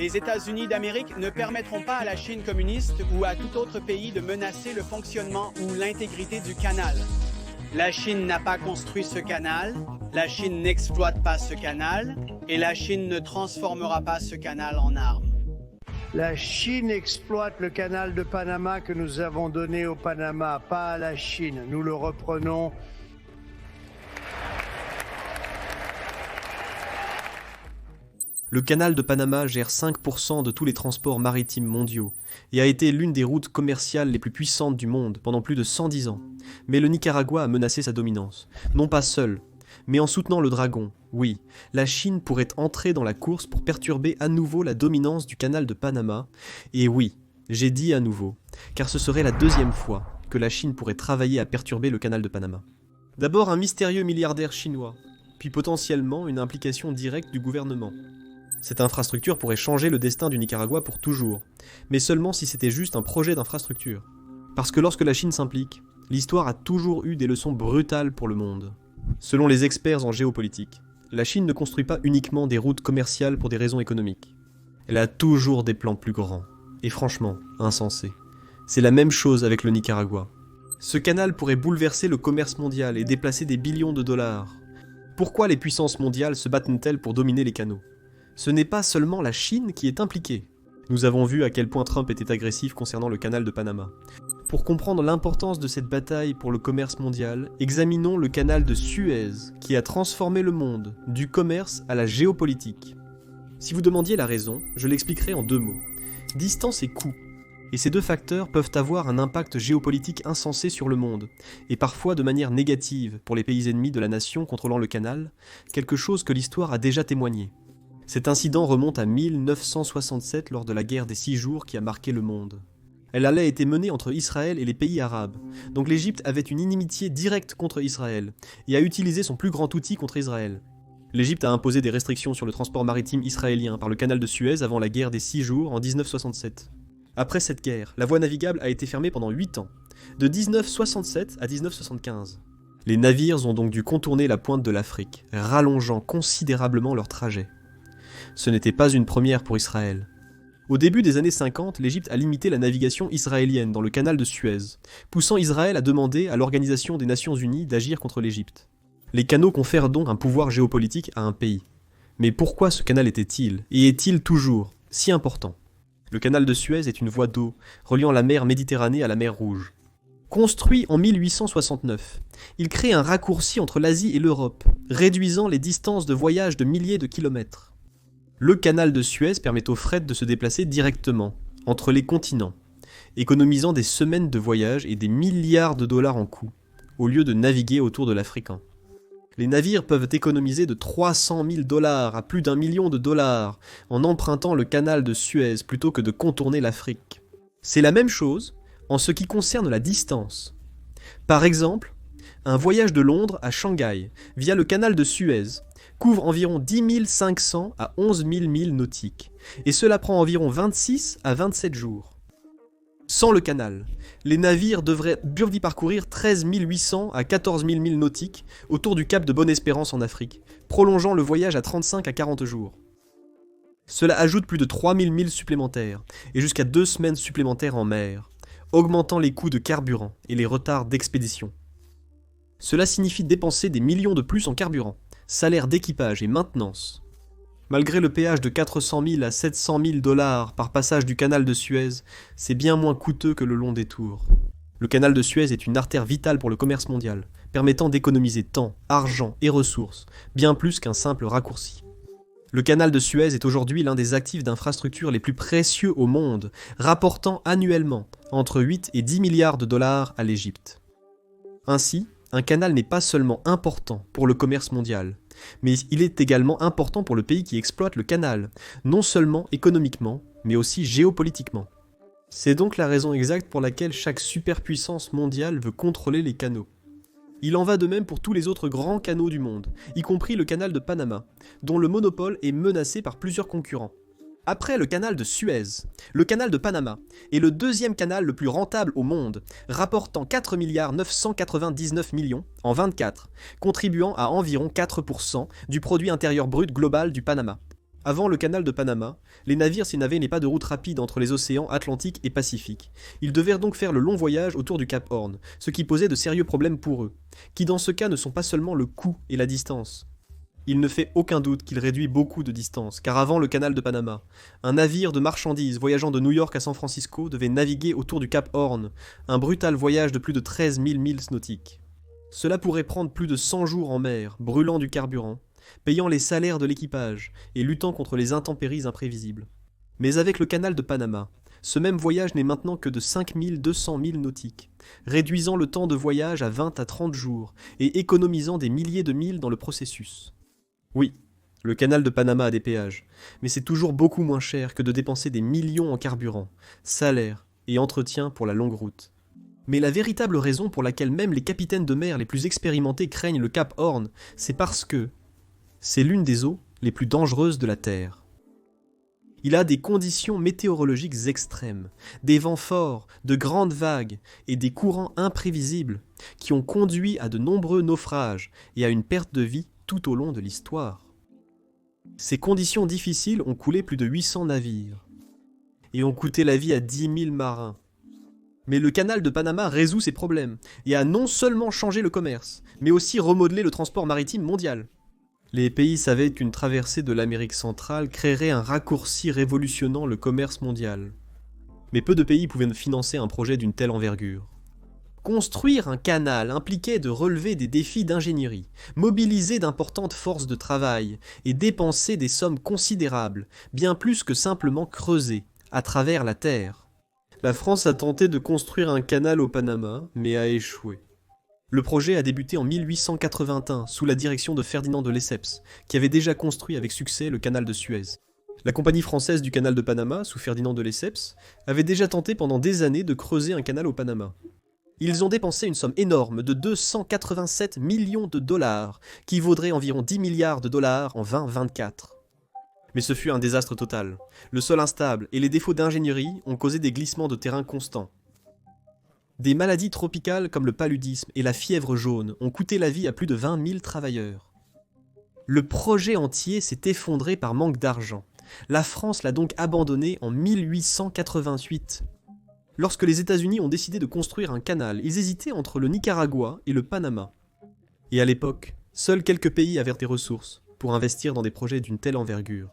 Les États-Unis d'Amérique ne permettront pas à la Chine communiste ou à tout autre pays de menacer le fonctionnement ou l'intégrité du canal. La Chine n'a pas construit ce canal, la Chine n'exploite pas ce canal, et la Chine ne transformera pas ce canal en armes. La Chine exploite le canal de Panama que nous avons donné au Panama, pas à la Chine. Nous le reprenons. Le canal de Panama gère 5% de tous les transports maritimes mondiaux et a été l'une des routes commerciales les plus puissantes du monde pendant plus de 110 ans. Mais le Nicaragua a menacé sa dominance, non pas seul, mais en soutenant le dragon. Oui, la Chine pourrait entrer dans la course pour perturber à nouveau la dominance du canal de Panama. Et oui, j'ai dit à nouveau, car ce serait la deuxième fois que la Chine pourrait travailler à perturber le canal de Panama. D'abord un mystérieux milliardaire chinois, puis potentiellement une implication directe du gouvernement. Cette infrastructure pourrait changer le destin du Nicaragua pour toujours, mais seulement si c'était juste un projet d'infrastructure. Parce que lorsque la Chine s'implique, l'histoire a toujours eu des leçons brutales pour le monde. Selon les experts en géopolitique, la Chine ne construit pas uniquement des routes commerciales pour des raisons économiques. Elle a toujours des plans plus grands, et franchement, insensés. C'est la même chose avec le Nicaragua. Ce canal pourrait bouleverser le commerce mondial et déplacer des billions de dollars. Pourquoi les puissances mondiales se battent-elles pour dominer les canaux ? Ce n'est pas seulement la Chine qui est impliquée. Nous avons vu à quel point Trump était agressif concernant le canal de Panama. Pour comprendre l'importance de cette bataille pour le commerce mondial, examinons le canal de Suez, qui a transformé le monde, du commerce à la géopolitique. Si vous demandiez la raison, je l'expliquerai en 2 mots. Distance et coût. Et ces 2 facteurs peuvent avoir un impact géopolitique insensé sur le monde, et parfois de manière négative pour les pays ennemis de la nation contrôlant le canal, quelque chose que l'histoire a déjà témoigné. Cet incident remonte à 1967 lors de la guerre des 6 jours qui a marqué le monde. Elle allait été menée entre Israël et les pays arabes, donc l'Égypte avait une inimitié directe contre Israël, et a utilisé son plus grand outil contre Israël. L'Égypte a imposé des restrictions sur le transport maritime israélien par le canal de Suez avant la guerre des 6 jours en 1967. Après cette guerre, la voie navigable a été fermée pendant 8 ans, de 1967 à 1975. Les navires ont donc dû contourner la pointe de l'Afrique, rallongeant considérablement leur trajet. Ce n'était pas une première pour Israël. Au début des années 50, l'Égypte a limité la navigation israélienne dans le canal de Suez, poussant Israël à demander à l'Organisation des Nations Unies d'agir contre l'Égypte. Les canaux confèrent donc un pouvoir géopolitique à un pays. Mais pourquoi ce canal était-il, et est-il toujours, si important ? Le canal de Suez est une voie d'eau, reliant la mer Méditerranée à la mer Rouge. Construit en 1869, il crée un raccourci entre l'Asie et l'Europe, réduisant les distances de voyage de milliers de kilomètres. Le canal de Suez permet au fret de se déplacer directement, entre les continents, économisant des semaines de voyage et des milliards de dollars en coûts, au lieu de naviguer autour de l'Africain. Les navires peuvent économiser de 300 000 $ à plus d'1 million de dollars en empruntant le canal de Suez plutôt que de contourner l'Afrique. C'est la même chose en ce qui concerne la distance. Par exemple, un voyage de Londres à Shanghai via le canal de Suez couvre environ 10 500 à 11 000 milles nautiques, et cela prend environ 26 à 27 jours. Sans le canal, les navires devraient parcourir 13 800 à 14 000 milles nautiques autour du cap de Bonne-Espérance en Afrique, prolongeant le voyage à 35 à 40 jours. Cela ajoute plus de 3 000 milles supplémentaires, et jusqu'à 2 semaines supplémentaires en mer, augmentant les coûts de carburant et les retards d'expédition. Cela signifie dépenser des millions de plus en carburant, salaire d'équipage et maintenance. Malgré le péage de 400 000 à 700 000 $ par passage du canal de Suez, c'est bien moins coûteux que le long détour. Le canal de Suez est une artère vitale pour le commerce mondial, permettant d'économiser temps, argent et ressources, bien plus qu'un simple raccourci. Le canal de Suez est aujourd'hui l'un des actifs d'infrastructure les plus précieux au monde, rapportant annuellement entre 8 et 10 milliards de dollars à l'Égypte. Ainsi, un canal n'est pas seulement important pour le commerce mondial, mais il est également important pour le pays qui exploite le canal, non seulement économiquement, mais aussi géopolitiquement. C'est donc la raison exacte pour laquelle chaque superpuissance mondiale veut contrôler les canaux. Il en va de même pour tous les autres grands canaux du monde, y compris le canal de Panama, dont le monopole est menacé par plusieurs concurrents. Après le canal de Suez, le canal de Panama est le deuxième canal le plus rentable au monde, rapportant 4 999 millions en 24, contribuant à environ 4% du produit intérieur brut global du Panama. Avant le canal de Panama, les navires s'ils n'avaient pas de route rapide entre les océans Atlantique et Pacifique. Ils devaient donc faire le long voyage autour du Cap Horn, ce qui posait de sérieux problèmes pour eux, qui dans ce cas ne sont pas seulement le coût et la distance. Il ne fait aucun doute qu'il réduit beaucoup de distance, car avant le canal de Panama, un navire de marchandises voyageant de New York à San Francisco devait naviguer autour du Cap Horn, un brutal voyage de plus de 13 000 milles nautiques. Cela pourrait prendre plus de 100 jours en mer, brûlant du carburant, payant les salaires de l'équipage et luttant contre les intempéries imprévisibles. Mais avec le canal de Panama, ce même voyage n'est maintenant que de 5 200 milles nautiques, réduisant le temps de voyage à 20 à 30 jours et économisant des milliers de milles dans le processus. Oui, le canal de Panama a des péages, mais c'est toujours beaucoup moins cher que de dépenser des millions en carburant, salaires et entretien pour la longue route. Mais la véritable raison pour laquelle même les capitaines de mer les plus expérimentés craignent le Cap Horn, c'est parce que c'est l'une des eaux les plus dangereuses de la Terre. Il a des conditions météorologiques extrêmes, des vents forts, de grandes vagues et des courants imprévisibles qui ont conduit à de nombreux naufrages et à une perte de vie tout au long de l'histoire. Ces conditions difficiles ont coulé plus de 800 navires et ont coûté la vie à 10 000 marins. Mais le canal de Panama résout ces problèmes et a non seulement changé le commerce, mais aussi remodelé le transport maritime mondial. Les pays savaient qu'une traversée de l'Amérique centrale créerait un raccourci révolutionnant le commerce mondial. Mais peu de pays pouvaient financer un projet d'une telle envergure. Construire un canal impliquait de relever des défis d'ingénierie, mobiliser d'importantes forces de travail et dépenser des sommes considérables, bien plus que simplement creuser, à travers la terre. La France a tenté de construire un canal au Panama, mais a échoué. Le projet a débuté en 1881 sous la direction de Ferdinand de Lesseps, qui avait déjà construit avec succès le canal de Suez. La compagnie française du canal de Panama, sous Ferdinand de Lesseps, avait déjà tenté pendant des années de creuser un canal au Panama. Ils ont dépensé une somme énorme de 287 millions de dollars, qui vaudrait environ 10 milliards de dollars en 2024. Mais ce fut un désastre total. Le sol instable et les défauts d'ingénierie ont causé des glissements de terrain constants. Des maladies tropicales comme le paludisme et la fièvre jaune ont coûté la vie à plus de 20 000 travailleurs. Le projet entier s'est effondré par manque d'argent. La France l'a donc abandonné en 1888. Lorsque les États-Unis ont décidé de construire un canal, ils hésitaient entre le Nicaragua et le Panama. Et à l'époque, seuls quelques pays avaient des ressources pour investir dans des projets d'une telle envergure.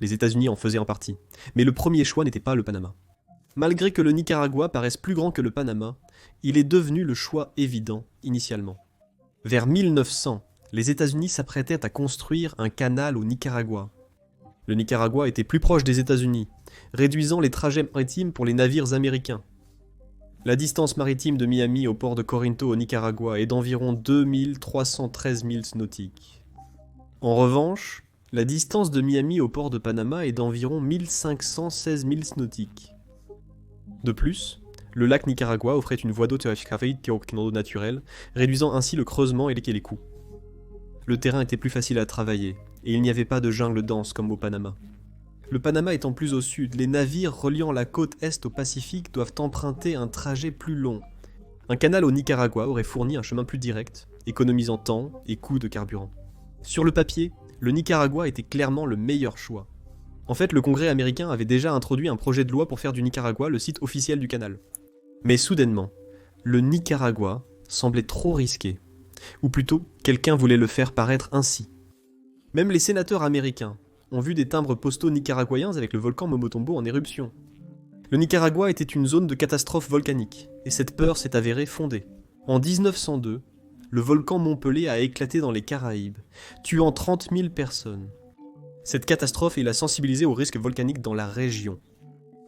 Les États-Unis en faisaient en partie, mais le premier choix n'était pas le Panama. Malgré que le Nicaragua paraisse plus grand que le Panama, il est devenu le choix évident initialement. Vers 1900, les États-Unis s'apprêtaient à construire un canal au Nicaragua. Le Nicaragua était plus proche des États-Unis, réduisant les trajets maritimes pour les navires américains. La distance maritime de Miami au port de Corinto au Nicaragua est d'environ 2313 milles nautiques. En revanche, la distance de Miami au port de Panama est d'environ 1516 milles nautiques. De plus, le lac Nicaragua offrait une voie d'eau naturelle, réduisant ainsi le creusement et les coûts. Le terrain était plus facile à travailler, et il n'y avait pas de jungle dense comme au Panama. Le Panama étant plus au sud, les navires reliant la côte est au Pacifique doivent emprunter un trajet plus long. Un canal au Nicaragua aurait fourni un chemin plus direct, économisant temps et coûts de carburant. Sur le papier, le Nicaragua était clairement le meilleur choix. En fait, le Congrès américain avait déjà introduit un projet de loi pour faire du Nicaragua le site officiel du canal. Mais soudainement, le Nicaragua semblait trop risqué. Ou plutôt, quelqu'un voulait le faire paraître ainsi. Même les sénateurs américains ont vu des timbres postaux nicaraguayens avec le volcan Momotombo en éruption. Le Nicaragua était une zone de catastrophe volcanique, et cette peur s'est avérée fondée. En 1902, le volcan Montpellier a éclaté dans les Caraïbes, tuant 30 000 personnes. Cette catastrophe l'a sensibilisé aux risques volcaniques dans la région.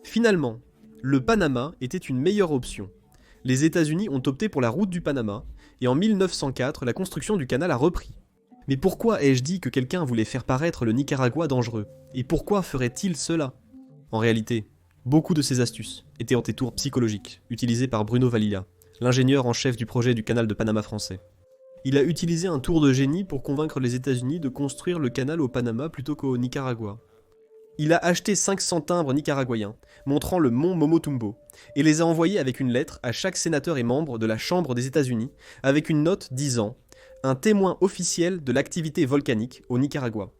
Finalement, le Panama était une meilleure option. Les États-Unis ont opté pour la route du Panama, et en 1904, la construction du canal a repris. Mais pourquoi ai-je dit que quelqu'un voulait faire paraître le Nicaragua dangereux? Et pourquoi ferait-il cela? En réalité, beaucoup de ces astuces étaient en détours psychologiques, utilisés par Bruno Valilla, l'ingénieur en chef du projet du canal de Panama français. Il a utilisé un tour de génie pour convaincre les États-Unis de construire le canal au Panama plutôt qu'au Nicaragua. Il a acheté 500 timbres nicaraguayens, montrant le mont Momotombo, et les a envoyés avec une lettre à chaque sénateur et membre de la Chambre des États-Unis, avec une note disant « Un témoin officiel de l'activité volcanique au Nicaragua ».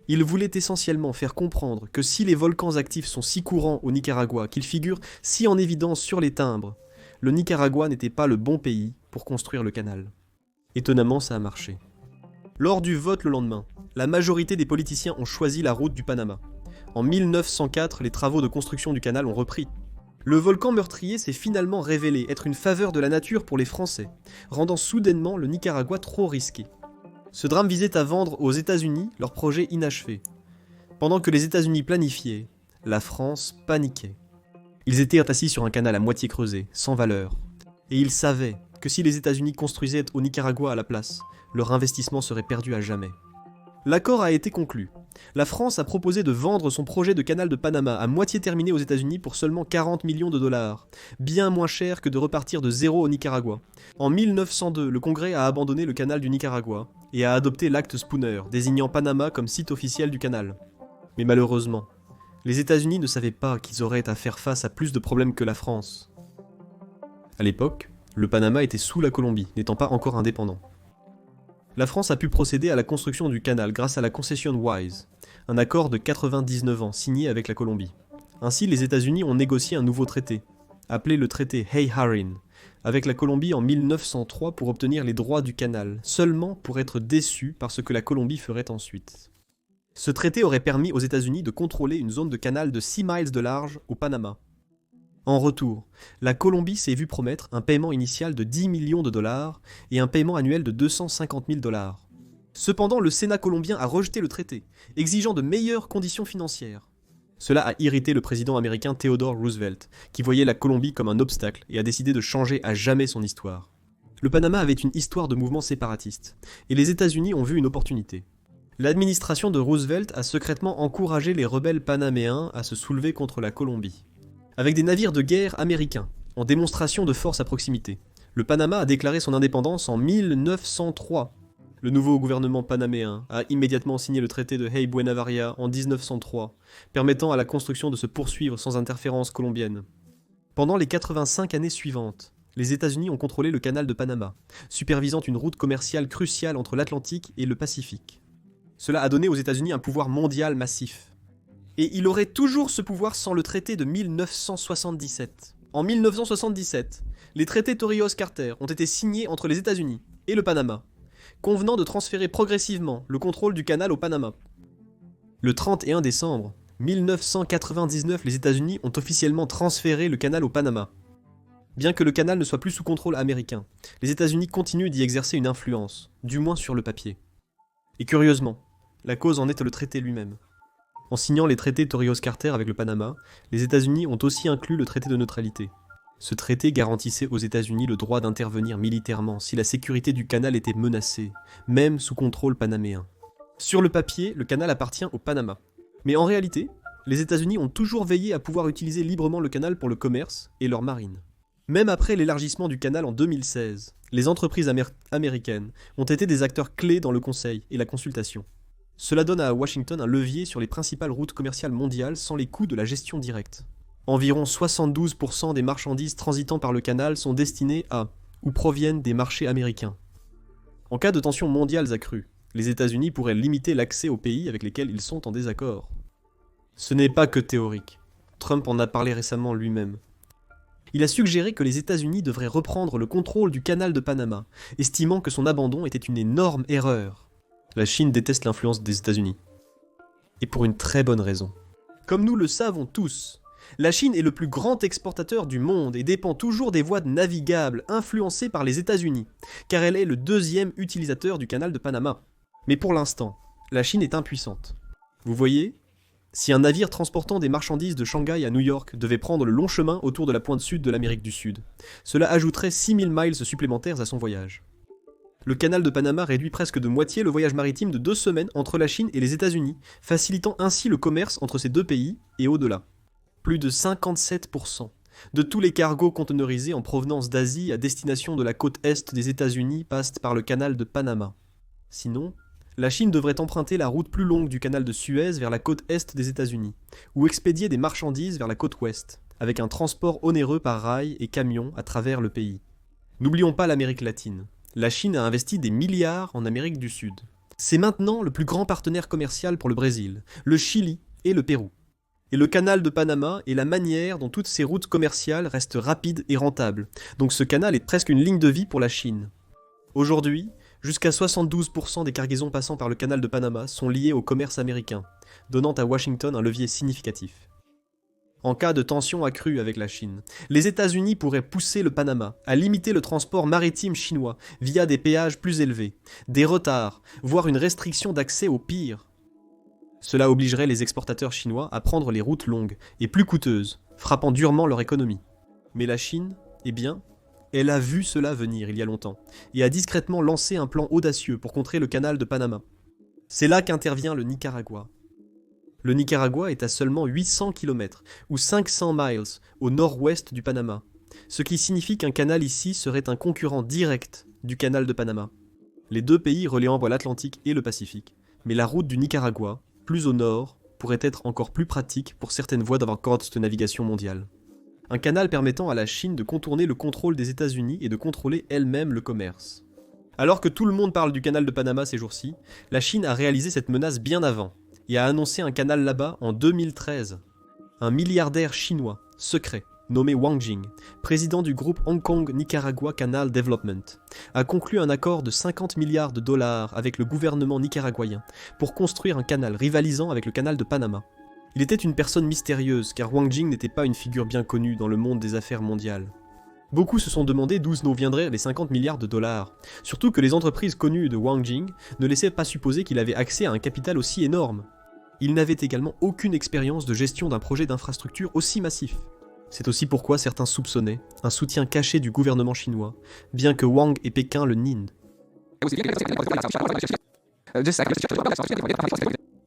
Il voulait essentiellement faire comprendre que si les volcans actifs sont si courants au Nicaragua, qu'ils figurent si en évidence sur les timbres, le Nicaragua n'était pas le bon pays pour construire le canal. Étonnamment, ça a marché. Lors du vote le lendemain, la majorité des politiciens ont choisi la route du Panama. En 1904, les travaux de construction du canal ont repris. Le volcan meurtrier s'est finalement révélé être une faveur de la nature pour les Français, rendant soudainement le Nicaragua trop risqué. Ce drame visait à vendre aux États-Unis leur projet inachevé. Pendant que les États-Unis planifiaient, la France paniquait. Ils étaient assis sur un canal à moitié creusé, sans valeur. Et ils savaient que si les États-Unis construisaient au Nicaragua à la place, leur investissement serait perdu à jamais. L'accord a été conclu. La France a proposé de vendre son projet de canal de Panama à moitié terminé aux États-Unis pour seulement 40 millions de dollars, bien moins cher que de repartir de zéro au Nicaragua. En 1902, le Congrès a abandonné le canal du Nicaragua et a adopté l'acte Spooner, désignant Panama comme site officiel du canal. Mais malheureusement, les États-Unis ne savaient pas qu'ils auraient à faire face à plus de problèmes que la France. À l'époque, le Panama était sous la Colombie, n'étant pas encore indépendant. La France a pu procéder à la construction du canal grâce à la concession Wise, un accord de 99 ans signé avec la Colombie. Ainsi, les États-Unis ont négocié un nouveau traité, appelé le traité Hay-Harin, avec la Colombie en 1903 pour obtenir les droits du canal, seulement pour être déçus par ce que la Colombie ferait ensuite. Ce traité aurait permis aux États-Unis de contrôler une zone de canal de 6 miles de large au Panama. En retour, la Colombie s'est vue promettre un paiement initial de 10 millions de dollars et un paiement annuel de 250 000 dollars. Cependant, le Sénat colombien a rejeté le traité, exigeant de meilleures conditions financières. Cela a irrité le président américain Theodore Roosevelt, qui voyait la Colombie comme un obstacle et a décidé de changer à jamais son histoire. Le Panama avait une histoire de mouvements séparatistes, et les États-Unis ont vu une opportunité. L'administration de Roosevelt a secrètement encouragé les rebelles panaméens à se soulever contre la Colombie. Avec des navires de guerre américains, en démonstration de force à proximité, le Panama a déclaré son indépendance en 1903. Le nouveau gouvernement panaméen a immédiatement signé le traité de Hay-Buenaventura en 1903, permettant à la construction de se poursuivre sans interférence colombienne. Pendant les 85 années suivantes, les États-Unis ont contrôlé le canal de Panama, supervisant une route commerciale cruciale entre l'Atlantique et le Pacifique. Cela a donné aux États-Unis un pouvoir mondial massif. Et il aurait toujours ce pouvoir sans le traité de 1977. En 1977, les traités Torrijos-Carter ont été signés entre les États-Unis et le Panama, convenant de transférer progressivement le contrôle du canal au Panama. Le 31 décembre 1999, les États-Unis ont officiellement transféré le canal au Panama. Bien que le canal ne soit plus sous contrôle américain, les États-Unis continuent d'y exercer une influence, du moins sur le papier. Et curieusement, la cause en est le traité lui-même. En signant les traités Torrijos-Carter avec le Panama, les États-Unis ont aussi inclus le traité de neutralité. Ce traité garantissait aux États-Unis le droit d'intervenir militairement si la sécurité du canal était menacée, même sous contrôle panaméen. Sur le papier, le canal appartient au Panama. Mais en réalité, les États-Unis ont toujours veillé à pouvoir utiliser librement le canal pour le commerce et leur marine. Même après l'élargissement du canal en 2016, les entreprises américaines ont été des acteurs clés dans le conseil et la consultation. Cela donne à Washington un levier sur les principales routes commerciales mondiales sans les coûts de la gestion directe. Environ 72% des marchandises transitant par le canal sont destinées à ou proviennent des marchés américains. En cas de tensions mondiales accrues, les États-Unis pourraient limiter l'accès aux pays avec lesquels ils sont en désaccord. Ce n'est pas que théorique. Trump en a parlé récemment lui-même. Il a suggéré que les États-Unis devraient reprendre le contrôle du canal de Panama, estimant que son abandon était une énorme erreur. La Chine déteste l'influence des États-Unis. Et pour une très bonne raison. Comme nous le savons tous, la Chine est le plus grand exportateur du monde et dépend toujours des voies navigables influencées par les États-Unis, car elle est le deuxième utilisateur du canal de Panama. Mais pour l'instant, la Chine est impuissante. Vous voyez, si un navire transportant des marchandises de Shanghai à New York devait prendre le long chemin autour de la pointe sud de l'Amérique du Sud, cela ajouterait 6000 miles supplémentaires à son voyage. Le canal de Panama réduit presque de moitié le voyage maritime de 2 semaines entre la Chine et les États-Unis, facilitant ainsi le commerce entre ces deux pays et au-delà. Plus de 57% de tous les cargos conteneurisés en provenance d'Asie à destination de la côte est des États-Unis passent par le canal de Panama. Sinon, la Chine devrait emprunter la route plus longue du canal de Suez vers la côte est des États-Unis, ou expédier des marchandises vers la côte ouest, avec un transport onéreux par rail et camion à travers le pays. N'oublions pas l'Amérique latine. La Chine a investi des milliards en Amérique du Sud. C'est maintenant le plus grand partenaire commercial pour le Brésil, le Chili et le Pérou. Et le canal de Panama est la manière dont toutes ces routes commerciales restent rapides et rentables. Donc ce canal est presque une ligne de vie pour la Chine. Aujourd'hui, jusqu'à 72% des cargaisons passant par le canal de Panama sont liées au commerce américain, donnant à Washington un levier significatif. En cas de tension accrue avec la Chine, les États-Unis pourraient pousser le Panama à limiter le transport maritime chinois via des péages plus élevés, des retards, voire une restriction d'accès au pire. Cela obligerait les exportateurs chinois à prendre les routes longues et plus coûteuses, frappant durement leur économie. Mais la Chine, eh bien, elle a vu cela venir il y a longtemps, et a discrètement lancé un plan audacieux pour contrer le canal de Panama. C'est là qu'intervient le Nicaragua. Le Nicaragua est à seulement 800 km, ou 500 miles, au nord-ouest du Panama, ce qui signifie qu'un canal ici serait un concurrent direct du canal de Panama. Les deux pays reliant l'Atlantique et le Pacifique, mais la route du Nicaragua, plus au nord, pourrait être encore plus pratique pour certaines voies d'avant-cordes de navigation mondiale. Un canal permettant à la Chine de contourner le contrôle des États-Unis et de contrôler elle-même le commerce. Alors que tout le monde parle du canal de Panama ces jours-ci, la Chine a réalisé cette menace bien avant, et a annoncé un canal là-bas en 2013. Un milliardaire chinois, secret, nommé Wang Jing, président du groupe Hong Kong Nicaragua Canal Development, a conclu un accord de 50 milliards de dollars avec le gouvernement nicaraguayen pour construire un canal rivalisant avec le canal de Panama. Il était une personne mystérieuse car Wang Jing n'était pas une figure bien connue dans le monde des affaires mondiales. Beaucoup se sont demandé d'où nous viendraient les 50 milliards de dollars, surtout que les entreprises connues de Wang Jing ne laissaient pas supposer qu'il avait accès à un capital aussi énorme. Il n'avait également aucune expérience de gestion d'un projet d'infrastructure aussi massif. C'est aussi pourquoi certains soupçonnaient un soutien caché du gouvernement chinois, bien que Wang et Pékin le nient.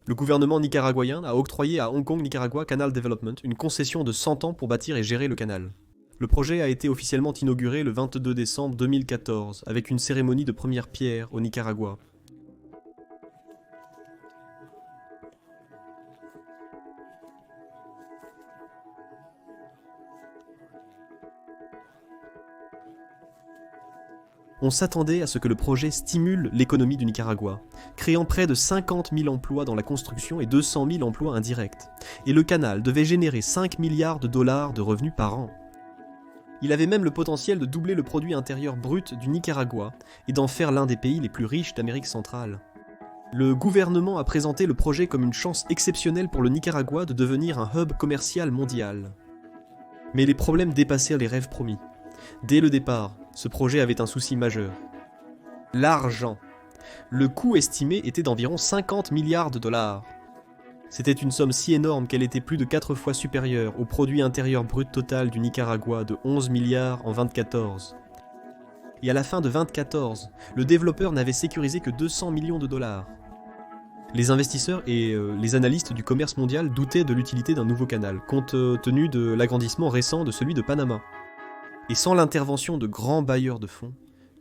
Le gouvernement nicaraguayen a octroyé à Hong Kong Nicaragua Canal Development une concession de 100 ans pour bâtir et gérer le canal. Le projet a été officiellement inauguré le 22 décembre 2014 avec une cérémonie de première pierre au Nicaragua. On s'attendait à ce que le projet stimule l'économie du Nicaragua, créant près de 50 000 emplois dans la construction et 200 000 emplois indirects. Et le canal devait générer 5 milliards de dollars de revenus par an. Il avait même le potentiel de doubler le produit intérieur brut du Nicaragua et d'en faire l'un des pays les plus riches d'Amérique centrale. Le gouvernement a présenté le projet comme une chance exceptionnelle pour le Nicaragua de devenir un hub commercial mondial. Mais les problèmes dépassèrent les rêves promis. Dès le départ, ce projet avait un souci majeur. L'argent. Le coût estimé était d'environ 50 milliards de dollars. C'était une somme si énorme qu'elle était plus de 4 fois supérieure au produit intérieur brut total du Nicaragua de 11 milliards en 2014. Et à la fin de 2014, le développeur n'avait sécurisé que 200 millions de dollars. Les investisseurs et les analystes du commerce mondial doutaient de l'utilité d'un nouveau canal, compte tenu de l'agrandissement récent de celui de Panama. Et sans l'intervention de grands bailleurs de fonds,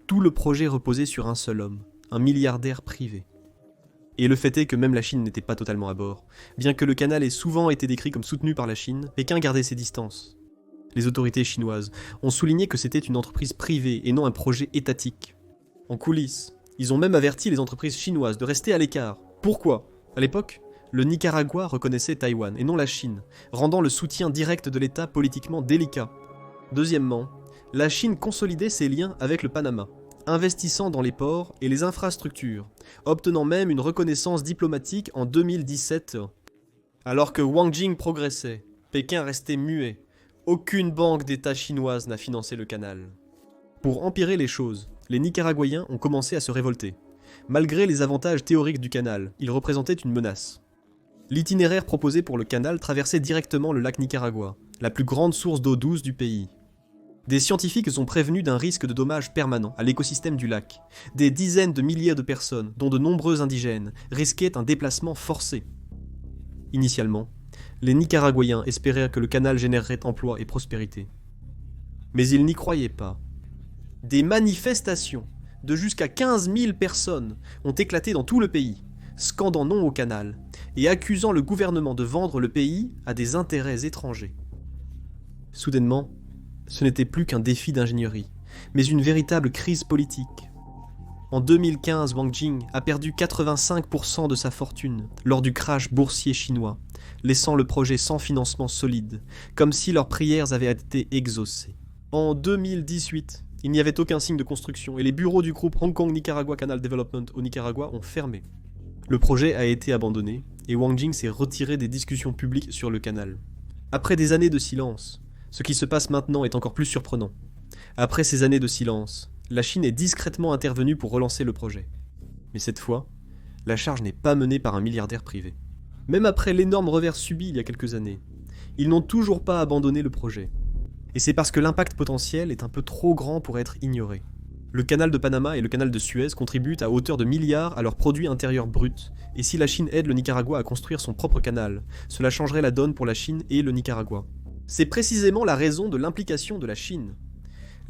tout le projet reposait sur un seul homme, un milliardaire privé. Et le fait est que même la Chine n'était pas totalement à bord. Bien que le canal ait souvent été décrit comme soutenu par la Chine, Pékin gardait ses distances. Les autorités chinoises ont souligné que c'était une entreprise privée et non un projet étatique. En coulisses, ils ont même averti les entreprises chinoises de rester à l'écart. Pourquoi ? À l'époque, le Nicaragua reconnaissait Taïwan et non la Chine, rendant le soutien direct de l'État politiquement délicat. Deuxièmement, la Chine consolidait ses liens avec le Panama, investissant dans les ports et les infrastructures, obtenant même une reconnaissance diplomatique en 2017. Alors que Wang Jing progressait, Pékin restait muet. Aucune banque d'État chinoise n'a financé le canal. Pour empirer les choses, les Nicaraguayens ont commencé à se révolter. Malgré les avantages théoriques du canal, il représentait une menace. L'itinéraire proposé pour le canal traversait directement le lac Nicaragua, la plus grande source d'eau douce du pays. Des scientifiques sont prévenus d'un risque de dommages permanent à l'écosystème du lac. Des dizaines de milliers de personnes, dont de nombreux indigènes, risquaient un déplacement forcé. Initialement, les Nicaraguayens espéraient que le canal générerait emploi et prospérité. Mais ils n'y croyaient pas. Des manifestations de jusqu'à 15 000 personnes ont éclaté dans tout le pays, scandant non au canal et accusant le gouvernement de vendre le pays à des intérêts étrangers. Soudainement, ce n'était plus qu'un défi d'ingénierie, mais une véritable crise politique. En 2015, Wang Jing a perdu 85% de sa fortune lors du crash boursier chinois, laissant le projet sans financement solide, comme si leurs prières avaient été exaucées. En 2018, il n'y avait aucun signe de construction et les bureaux du groupe Hong Kong Nicaragua Canal Development au Nicaragua ont fermé. Le projet a été abandonné et Wang Jing s'est retiré des discussions publiques sur le canal. Après des années de silence, ce qui se passe maintenant est encore plus surprenant. Après ces années de silence, la Chine est discrètement intervenue pour relancer le projet. Mais cette fois, la charge n'est pas menée par un milliardaire privé. Même après l'énorme revers subi il y a quelques années, ils n'ont toujours pas abandonné le projet. Et c'est parce que l'impact potentiel est un peu trop grand pour être ignoré. Le canal de Panama et le canal de Suez contribuent à hauteur de milliards à leur produit intérieur brut, et si la Chine aide le Nicaragua à construire son propre canal, cela changerait la donne pour la Chine et le Nicaragua. C'est précisément la raison de l'implication de la Chine.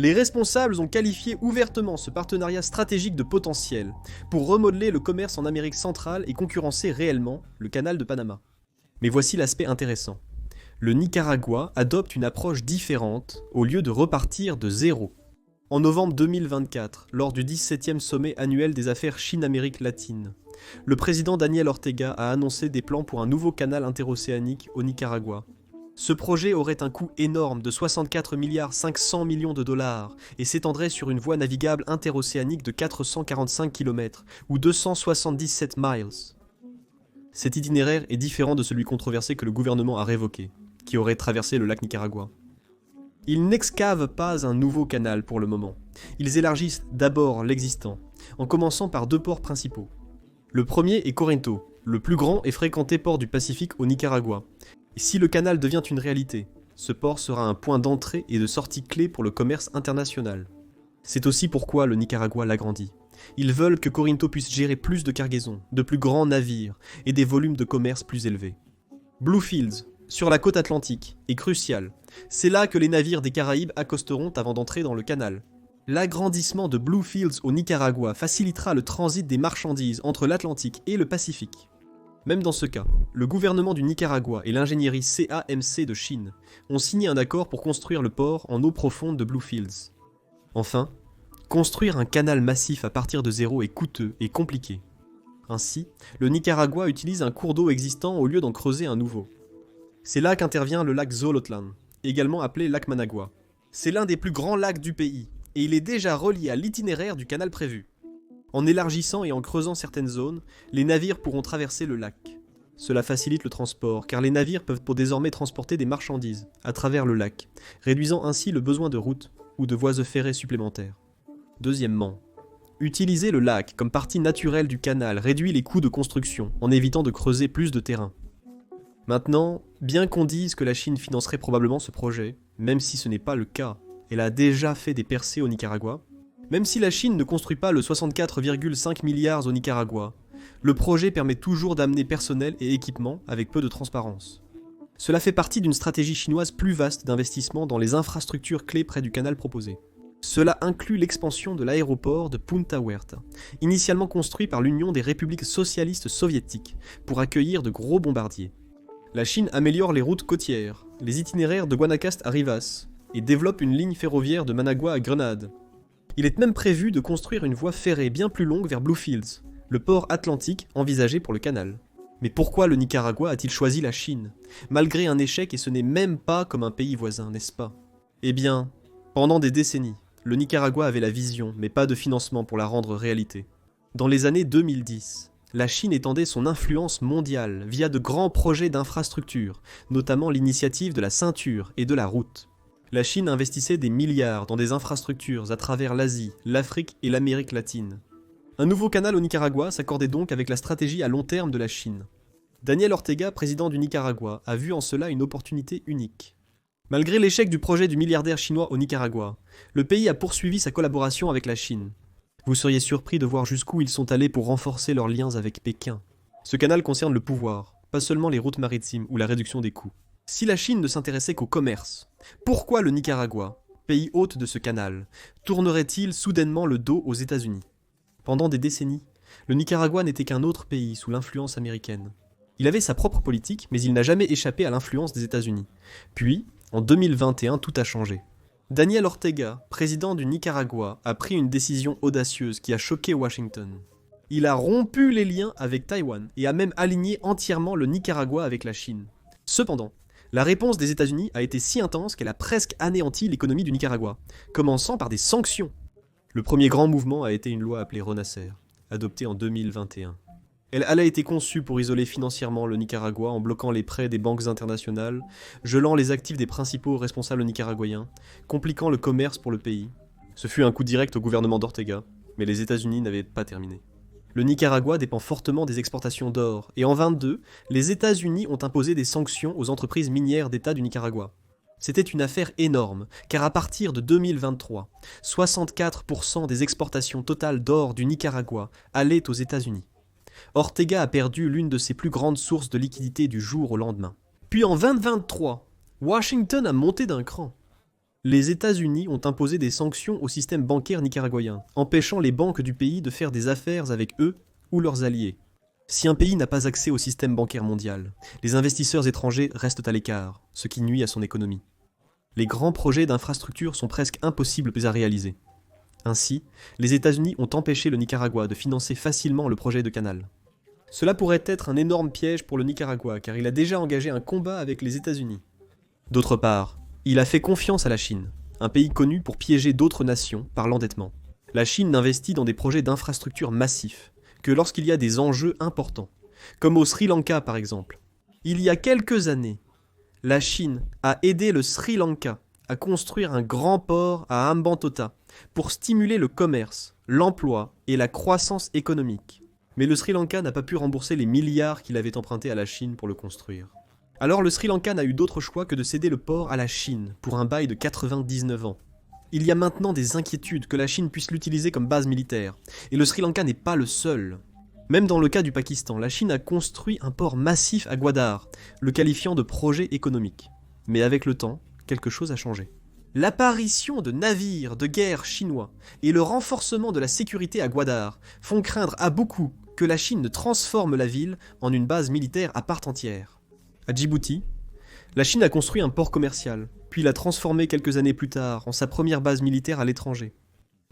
Les responsables ont qualifié ouvertement ce partenariat stratégique de potentiel pour remodeler le commerce en Amérique centrale et concurrencer réellement le canal de Panama. Mais voici l'aspect intéressant. Le Nicaragua adopte une approche différente au lieu de repartir de zéro. En novembre 2024, lors du 17e sommet annuel des affaires Chine-Amérique latine, le président Daniel Ortega a annoncé des plans pour un nouveau canal interocéanique au Nicaragua. Ce projet aurait un coût énorme de 64,5 milliards de dollars et s'étendrait sur une voie navigable interocéanique de 445 km ou 277 miles. Cet itinéraire est différent de celui controversé que le gouvernement a révoqué, qui aurait traversé le lac Nicaragua. Ils n'excavent pas un nouveau canal pour le moment. Ils élargissent d'abord l'existant, en commençant par 2 ports principaux. Le premier est Corinto, le plus grand et fréquenté port du Pacifique au Nicaragua. Et si le canal devient une réalité, ce port sera un point d'entrée et de sortie clé pour le commerce international. C'est aussi pourquoi le Nicaragua l'agrandit. Ils veulent que Corinto puisse gérer plus de cargaisons, de plus grands navires et des volumes de commerce plus élevés. Bluefields, sur la côte atlantique, est crucial. C'est là que les navires des Caraïbes accosteront avant d'entrer dans le canal. L'agrandissement de Bluefields au Nicaragua facilitera le transit des marchandises entre l'Atlantique et le Pacifique. Même dans ce cas, le gouvernement du Nicaragua et l'ingénierie CAMC de Chine ont signé un accord pour construire le port en eau profonde de Bluefields. Enfin, construire un canal massif à partir de zéro est coûteux et compliqué. Ainsi, le Nicaragua utilise un cours d'eau existant au lieu d'en creuser un nouveau. C'est là qu'intervient le lac Zolotlan, également appelé lac Managua. C'est l'un des plus grands lacs du pays, et il est déjà relié à l'itinéraire du canal prévu. En élargissant et en creusant certaines zones, les navires pourront traverser le lac. Cela facilite le transport, car les navires peuvent désormais transporter des marchandises à travers le lac, réduisant ainsi le besoin de routes ou de voies ferrées supplémentaires. Deuxièmement, utiliser le lac comme partie naturelle du canal réduit les coûts de construction en évitant de creuser plus de terrain. Maintenant, bien qu'on dise que la Chine financerait probablement ce projet, même si ce n'est pas le cas, elle a déjà fait des percées au Nicaragua. Même si la Chine ne construit pas le 64,5 milliards au Nicaragua, le projet permet toujours d'amener personnel et équipement avec peu de transparence. Cela fait partie d'une stratégie chinoise plus vaste d'investissement dans les infrastructures clés près du canal proposé. Cela inclut l'expansion de l'aéroport de Punta Huerta, initialement construit par l'Union des républiques socialistes soviétiques pour accueillir de gros bombardiers. La Chine améliore les routes côtières, les itinéraires de Guanacaste à Rivas, et développe une ligne ferroviaire de Managua à Grenade. Il est même prévu de construire une voie ferrée bien plus longue vers Bluefields, le port atlantique envisagé pour le canal. Mais pourquoi le Nicaragua a-t-il choisi la Chine, malgré un échec et ce n'est même pas comme un pays voisin, n'est-ce pas? Eh bien, pendant des décennies, le Nicaragua avait la vision, mais pas de financement pour la rendre réalité. Dans les années 2010, la Chine étendait son influence mondiale via de grands projets d'infrastructures, notamment l'initiative de la ceinture et de la route. La Chine investissait des milliards dans des infrastructures à travers l'Asie, l'Afrique et l'Amérique latine. Un nouveau canal au Nicaragua s'accordait donc avec la stratégie à long terme de la Chine. Daniel Ortega, président du Nicaragua, a vu en cela une opportunité unique. Malgré l'échec du projet du milliardaire chinois au Nicaragua, le pays a poursuivi sa collaboration avec la Chine. Vous seriez surpris de voir jusqu'où ils sont allés pour renforcer leurs liens avec Pékin. Ce canal concerne le pouvoir, pas seulement les routes maritimes ou la réduction des coûts. Si la Chine ne s'intéressait qu'au commerce, pourquoi le Nicaragua, pays hôte de ce canal, tournerait-il soudainement le dos aux États-Unis? Pendant des décennies, le Nicaragua n'était qu'un autre pays sous l'influence américaine. Il avait sa propre politique, mais il n'a jamais échappé à l'influence des États-Unis. Puis, en 2021, tout a changé. Daniel Ortega, président du Nicaragua, a pris une décision audacieuse qui a choqué Washington. Il a rompu les liens avec Taïwan et a même aligné entièrement le Nicaragua avec la Chine. Cependant, la réponse des États-Unis a été si intense qu'elle a presque anéanti l'économie du Nicaragua, commençant par des sanctions. Le premier grand mouvement a été une loi appelée Renascer, adoptée en 2021. Elle a été conçue pour isoler financièrement le Nicaragua en bloquant les prêts des banques internationales, gelant les actifs des principaux responsables nicaraguayens, compliquant le commerce pour le pays. Ce fut un coup direct au gouvernement d'Ortega, mais les États-Unis n'avaient pas terminé. Le Nicaragua dépend fortement des exportations d'or, et en 2022, les États-Unis ont imposé des sanctions aux entreprises minières d'État du Nicaragua. C'était une affaire énorme, car à partir de 2023, 64% des exportations totales d'or du Nicaragua allaient aux États-Unis. Ortega a perdu l'une de ses plus grandes sources de liquidité du jour au lendemain. Puis en 2023, Washington a monté d'un cran. Les États-Unis ont imposé des sanctions au système bancaire nicaraguayen, empêchant les banques du pays de faire des affaires avec eux ou leurs alliés. Si un pays n'a pas accès au système bancaire mondial, les investisseurs étrangers restent à l'écart, ce qui nuit à son économie. Les grands projets d'infrastructure sont presque impossibles à réaliser. Ainsi, les États-Unis ont empêché le Nicaragua de financer facilement le projet de canal. Cela pourrait être un énorme piège pour le Nicaragua, car il a déjà engagé un combat avec les États-Unis. D'autre part, il a fait confiance à la Chine, un pays connu pour piéger d'autres nations par l'endettement. La Chine n'investit dans des projets d'infrastructure massifs que lorsqu'il y a des enjeux importants, comme au Sri Lanka par exemple. Il y a quelques années, la Chine a aidé le Sri Lanka à construire un grand port à Hambantota pour stimuler le commerce, l'emploi et la croissance économique. Mais le Sri Lanka n'a pas pu rembourser les milliards qu'il avait empruntés à la Chine pour le construire. Alors le Sri Lanka n'a eu d'autre choix que de céder le port à la Chine pour un bail de 99 ans. Il y a maintenant des inquiétudes que la Chine puisse l'utiliser comme base militaire, et le Sri Lanka n'est pas le seul. Même dans le cas du Pakistan, la Chine a construit un port massif à Gwadar, le qualifiant de projet économique. Mais avec le temps, quelque chose a changé. L'apparition de navires de guerre chinois et le renforcement de la sécurité à Gwadar font craindre à beaucoup que la Chine ne transforme la ville en une base militaire à part entière. À Djibouti, la Chine a construit un port commercial, puis l'a transformé quelques années plus tard en sa première base militaire à l'étranger.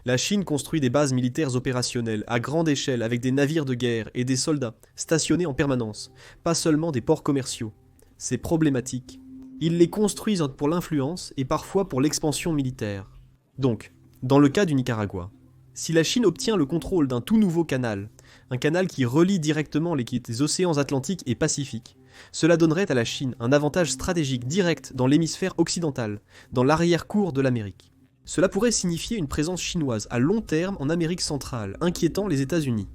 La Chine construit des bases militaires opérationnelles à grande échelle avec des navires de guerre et des soldats stationnés en permanence, pas seulement des ports commerciaux. C'est problématique. Ils les construisent pour l'influence et parfois pour l'expansion militaire. Donc, dans le cas du Nicaragua, si la Chine obtient le contrôle d'un tout nouveau canal, un canal qui relie directement les océans Atlantique et Pacifique, cela donnerait à la Chine un avantage stratégique direct dans l'hémisphère occidental, dans l'arrière-cour de l'Amérique. Cela pourrait signifier une présence chinoise à long terme en Amérique centrale, inquiétant les États-Unis.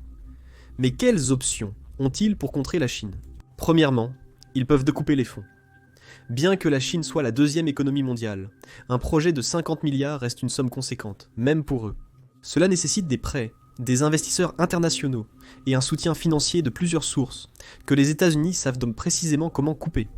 Mais quelles options ont-ils pour contrer la Chine ? Premièrement, ils peuvent découper les fonds. Bien que la Chine soit la deuxième économie mondiale, un projet de 50 milliards reste une somme conséquente, même pour eux. Cela nécessite des prêts, des investisseurs internationaux et un soutien financier de plusieurs sources, que les États-Unis savent donc précisément comment couper.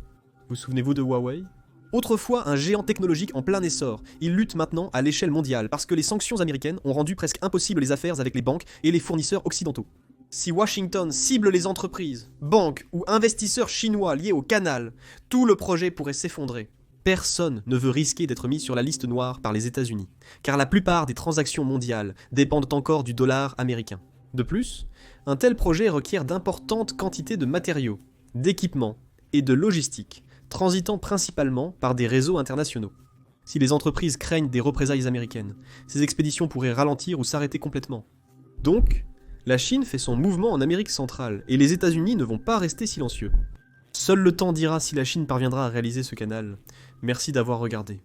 Vous souvenez-vous de Huawei ? Autrefois un géant technologique en plein essor, il lutte maintenant à l'échelle mondiale parce que les sanctions américaines ont rendu presque impossible les affaires avec les banques et les fournisseurs occidentaux. Si Washington cible les entreprises, banques ou investisseurs chinois liés au canal, tout le projet pourrait s'effondrer. Personne ne veut risquer d'être mis sur la liste noire par les États-Unis, car la plupart des transactions mondiales dépendent encore du dollar américain. De plus, un tel projet requiert d'importantes quantités de matériaux, d'équipements et de logistique, transitant principalement par des réseaux internationaux. Si les entreprises craignent des représailles américaines, ces expéditions pourraient ralentir ou s'arrêter complètement. Donc, la Chine fait son mouvement en Amérique centrale, et les États-Unis ne vont pas rester silencieux. Seul le temps dira si la Chine parviendra à réaliser ce canal. Merci d'avoir regardé.